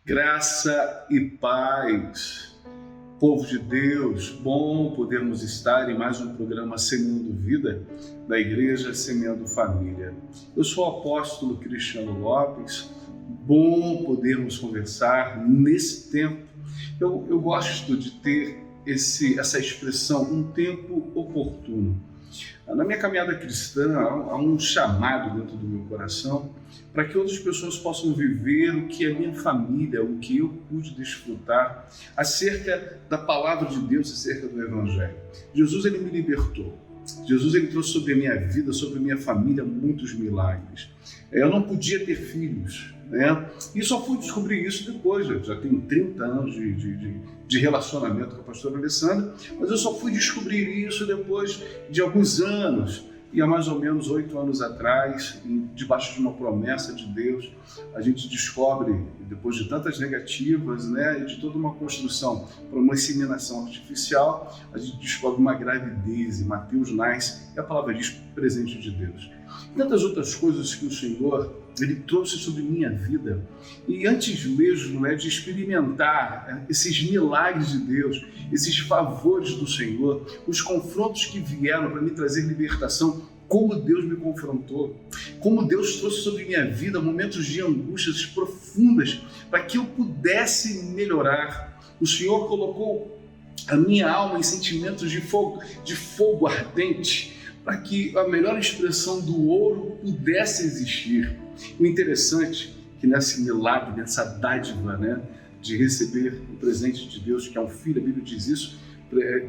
Graça e paz, povo de Deus, bom podermos estar em mais um programa Semeando Vida da Igreja Semeando Família. Eu sou o apóstolo Cristiano Lopes, bom podermos conversar nesse tempo. Eu gosto de ter essa expressão, um tempo oportuno. Na minha caminhada cristã, há um chamado dentro do meu coração para que outras pessoas possam viver o que a minha família, o que eu pude desfrutar acerca da palavra de Deus, acerca do Evangelho. Jesus, ele me libertou. Jesus, ele trouxe sobre a minha vida, sobre a minha família, muitos milagres. Eu não podia ter filhos, né? E só fui descobrir isso depois. Eu já tenho 30 anos de relacionamento com a pastora Alessandra, mas eu só fui descobrir isso depois de alguns anos. E há mais ou menos 8 anos atrás, debaixo de uma promessa de Deus, a gente descobre, depois de tantas negativas, né, e de toda uma construção para uma inseminação artificial, a gente descobre uma gravidez, e Mateus nasce, e a palavra diz, presente de Deus. E tantas outras coisas que o Senhor, ele trouxe sobre minha vida. E antes mesmo de experimentar esses milagres de Deus, esses favores do Senhor, os confrontos que vieram para me trazer libertação, como Deus me confrontou, como Deus trouxe sobre minha vida momentos de angústias profundas para que eu pudesse melhorar. O Senhor colocou a minha alma em sentimentos de fogo ardente, para que a melhor expressão do ouro pudesse existir. O interessante é que nesse milagre, nessa dádiva, né, de receber o presente de Deus, que é um filho, a Bíblia diz isso,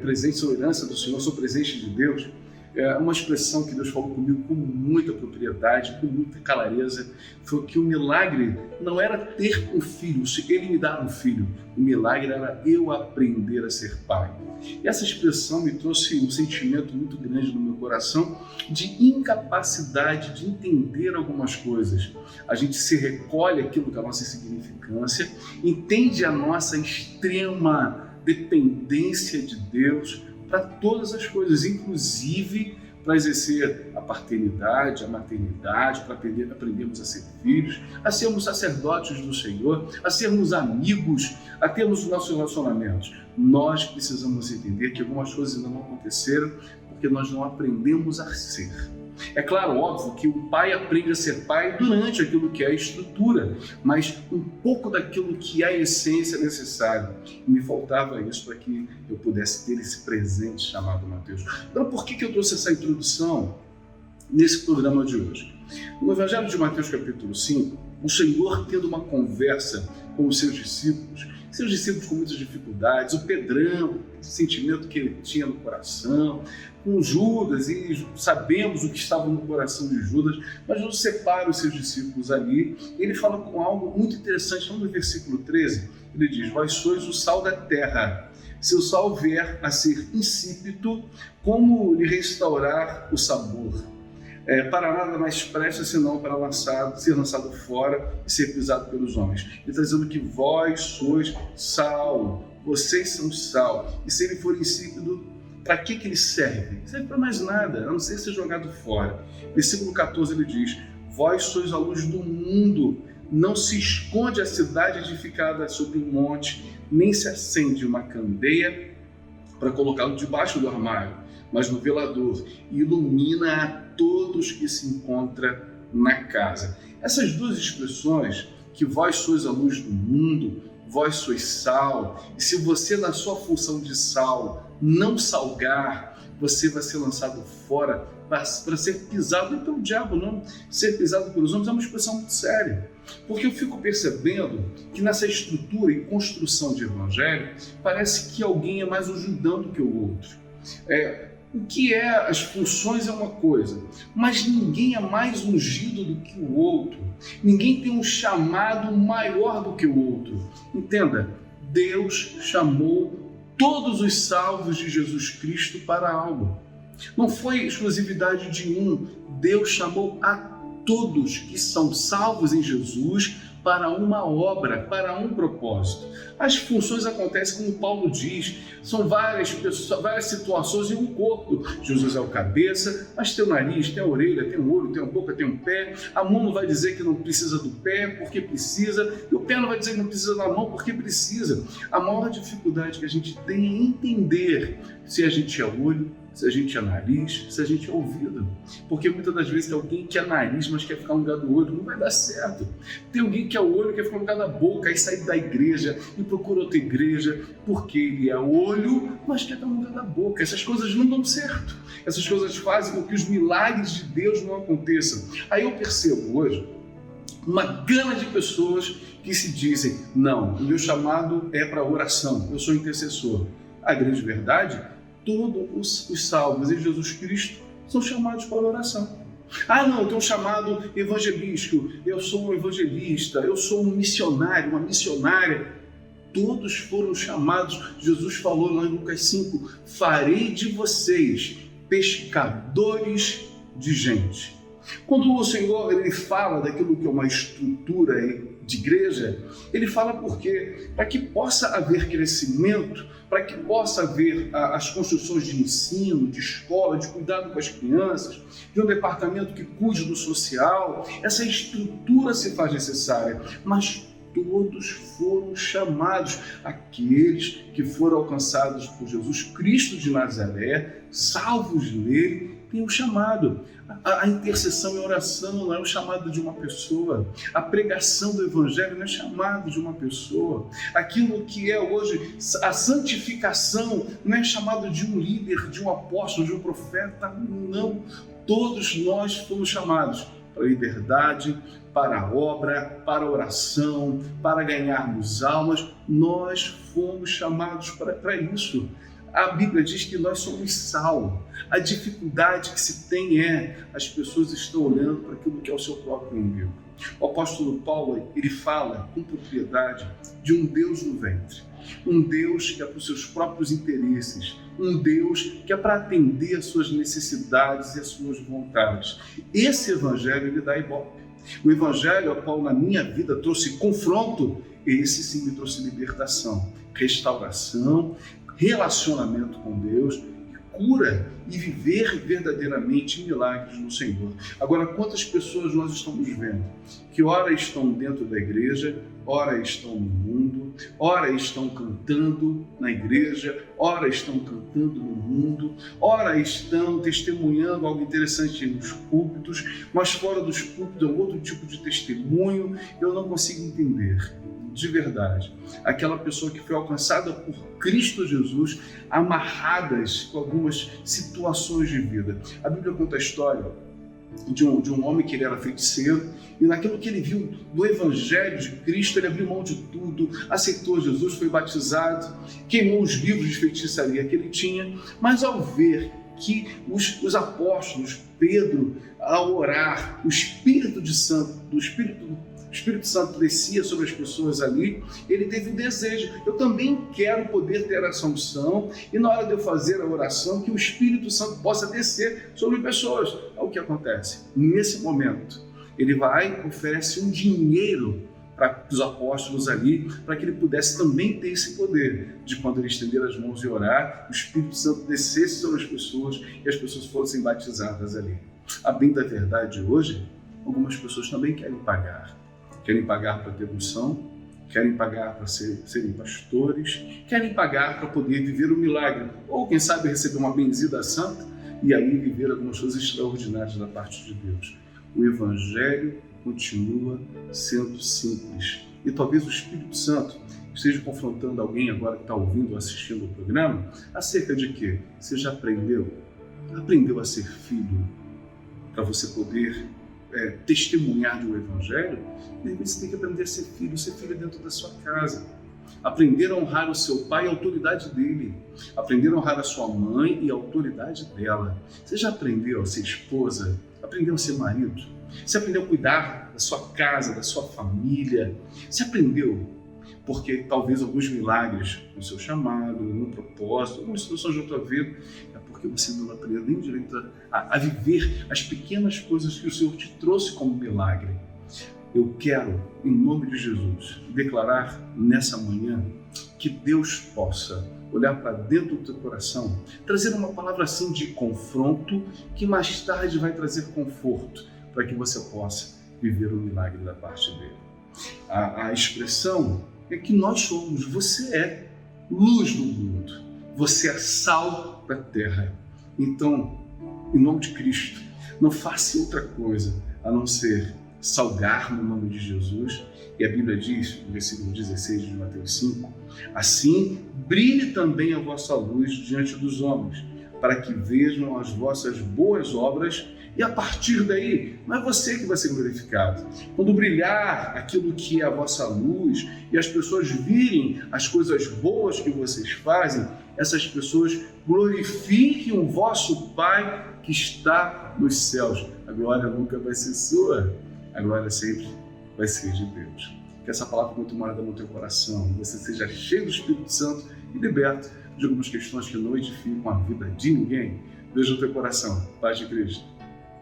presente sou herança do Senhor, sou presente de Deus, é uma expressão que Deus falou comigo com muita propriedade, com muita clareza, foi que o milagre não era ter um filho, ele me dar um filho, o milagre era eu aprender a ser pai. E essa expressão me trouxe um sentimento muito grande no meu coração de incapacidade de entender algumas coisas. A gente se recolhe aquilo que é a nossa insignificância, entende a nossa extrema dependência de Deus para todas as coisas, inclusive para exercer a paternidade, a maternidade, para aprendermos a ser filhos, a sermos sacerdotes do Senhor, a sermos amigos, a termos os nossos relacionamentos. Nós precisamos entender que algumas coisas ainda não aconteceram porque nós não aprendemos a ser. É claro, óbvio, que o pai aprende a ser pai durante aquilo que é a estrutura, mas um pouco daquilo que é a essência necessária. E me faltava isso para que eu pudesse ter esse presente chamado Mateus. Então, por que eu trouxe essa introdução nesse programa de hoje? No Evangelho de Mateus, capítulo 5, o Senhor tendo uma conversa com os seus discípulos com muitas dificuldades, o Pedrão, esse sentimento que ele tinha no coração, com Judas, e sabemos o que estava no coração de Judas, mas Jesus separa os seus discípulos ali, e ele fala com algo muito interessante, no versículo 13, ele diz, vós sois o sal da terra, se o sal vier a ser insípido, como lhe restaurar o sabor? Para nada mais presta senão para ser lançado fora e ser pisado pelos homens. Ele está dizendo que vós sois sal, vocês são sal, e se ele for insípido, para que ele serve? Não serve para mais nada, a não ser ser jogado fora. Versículo 14 ele diz, vós sois a luz do mundo, não se esconde a cidade edificada sobre um monte, nem se acende uma candeia para colocá-lo debaixo do armário, mas no velador, e ilumina a todos que se encontram na casa. Essas duas expressões, que vós sois a luz do mundo, vós sois sal, e se você na sua função de sal não salgar, você vai ser lançado fora para ser pisado, não pelo diabo não, ser pisado pelos homens é uma expressão muito séria. Porque eu fico percebendo que nessa estrutura e construção de evangelho, parece que alguém é mais ajudando do que o outro. O que é as funções é uma coisa, mas ninguém é mais ungido do que o outro. Ninguém tem um chamado maior do que o outro. Entenda, Deus chamou todos os salvos de Jesus Cristo para algo. Não foi exclusividade de um. Deus chamou a todos que são salvos em Jesus para uma obra, para um propósito. As funções acontecem como Paulo diz, são várias pessoas, várias situações em um corpo. Jesus é o cabeça, mas tem o nariz, tem a orelha, tem o olho, tem a boca, tem o pé. A mão não vai dizer que não precisa do pé porque precisa, e o pé não vai dizer que não precisa da mão porque precisa. A maior dificuldade que a gente tem é entender se a gente é olho, se a gente é nariz, se a gente é ouvido. Porque muitas das vezes tem alguém que é nariz, mas quer ficar no lugar do olho, não vai dar certo. Tem alguém que é olho, quer ficar no lugar da boca, aí sai da igreja e procura outra igreja, porque ele é olho, mas quer estar no lugar da boca. Essas coisas não dão certo. Essas coisas fazem com que os milagres de Deus não aconteçam. Aí eu percebo hoje uma gama de pessoas que se dizem, não, o meu chamado é para oração, eu sou intercessor. A grande verdade, todos os salvos em Jesus Cristo são chamados para oração. Ah, não, eu tenho um chamado evangelístico, eu sou um evangelista, eu sou um missionário, uma missionária. Todos foram chamados. Jesus falou lá em Lucas 5, farei de vocês pescadores de gente. Quando o Senhor ele fala daquilo que é uma estrutura de igreja, ele fala por quê? Para que possa haver crescimento, para que possa haver as construções de ensino, de escola, de cuidado com as crianças, de um departamento que cuide do social. Essa estrutura se faz necessária, mas todos foram chamados, aqueles que foram alcançados por Jesus Cristo de Nazaré, salvos nele, tem um chamado. A intercessão e a oração não é o chamado de uma pessoa. A pregação do Evangelho não é chamado de uma pessoa. Aquilo que é hoje a santificação não é chamado de um líder, de um apóstolo, de um profeta. Não. Todos nós fomos chamados para a liberdade, para a obra, para a oração, para ganharmos almas. Nós fomos chamados para isso. A Bíblia diz que nós somos sal. A dificuldade que se tem as pessoas estão olhando para aquilo que é o seu próprio umbigo. O apóstolo Paulo, ele fala com propriedade de um Deus no ventre. Um Deus que é para os seus próprios interesses. Um Deus que é para atender às suas necessidades e às suas vontades. Esse evangelho, ele dá ibope. O evangelho ao qual na minha vida trouxe confronto, esse sim me trouxe libertação, restauração, relacionamento com Deus, cura e viver verdadeiramente milagres no Senhor. Agora, quantas pessoas nós estamos vendo que ora estão dentro da igreja, ora estão no mundo, ora estão cantando na igreja, ora estão cantando no mundo, ora estão testemunhando algo interessante nos púlpitos, mas fora dos púlpitos é um outro tipo de testemunho. Eu não consigo entender. De verdade, aquela pessoa que foi alcançada por Cristo Jesus, amarradas com algumas situações de vida. A Bíblia conta a história de um homem que ele era feiticeiro, e naquilo que ele viu do Evangelho de Cristo, ele abriu mão de tudo, aceitou Jesus, foi batizado, queimou os livros de feitiçaria que ele tinha, mas ao ver que os apóstolos, Pedro, ao orar, o Espírito Santo descia sobre as pessoas ali, ele teve um desejo. Eu também quero poder ter essa unção e na hora de eu fazer a oração, que o Espírito Santo possa descer sobre pessoas. Olha o que acontece. Nesse momento, ele vai e oferece um dinheiro para os apóstolos ali, para que ele pudesse também ter esse poder de quando ele estender as mãos e orar, o Espírito Santo descesse sobre as pessoas e as pessoas fossem batizadas ali. A bem da verdade hoje, algumas pessoas também querem pagar para ter unção, querem pagar para serem pastores, querem pagar para poder viver o milagre, ou quem sabe receber uma benzida santa e aí viver algumas coisas extraordinárias da parte de Deus. O Evangelho continua sendo simples. E talvez o Espírito Santo esteja confrontando alguém agora que está ouvindo ou assistindo o programa acerca de quê? Você já aprendeu a ser filho para você poder testemunhar de um Evangelho? De repente você tem que aprender a ser filho dentro da sua casa. Aprender a honrar o seu pai e a autoridade dele. Aprender a honrar a sua mãe e a autoridade dela. Você já aprendeu a ser esposa? Aprendeu a ser marido? Você aprendeu a cuidar da sua casa, da sua família? Você aprendeu? Porque talvez alguns milagres no seu chamado, no propósito, algumas situações da tua vida, é porque você não aprendeu nem direito a viver as pequenas coisas que o Senhor te trouxe como milagre. Eu quero, em nome de Jesus, declarar nessa manhã que Deus possa olhar para dentro do teu coração, trazer uma palavra assim de confronto, que mais tarde vai trazer conforto, para que você possa viver o milagre da parte dele. A expressão é que nós somos, você é luz do mundo, você é sal da terra. Então, em nome de Cristo, não faça outra coisa a não ser salgar no nome de Jesus. E a Bíblia diz, no versículo 16 de Mateus 5, assim brilhe também a vossa luz diante dos homens, para que vejam as vossas boas obras, e a partir daí, não é você que vai ser glorificado. Quando brilhar aquilo que é a vossa luz e as pessoas virem as coisas boas que vocês fazem, essas pessoas glorifiquem o vosso Pai que está nos céus. A glória nunca vai ser sua, a glória sempre vai ser de Deus. Que essa palavra muito morada no teu coração, você seja cheio do Espírito Santo e liberto de algumas questões que não edificam a vida de ninguém. Beijo no teu coração. Paz de Cristo.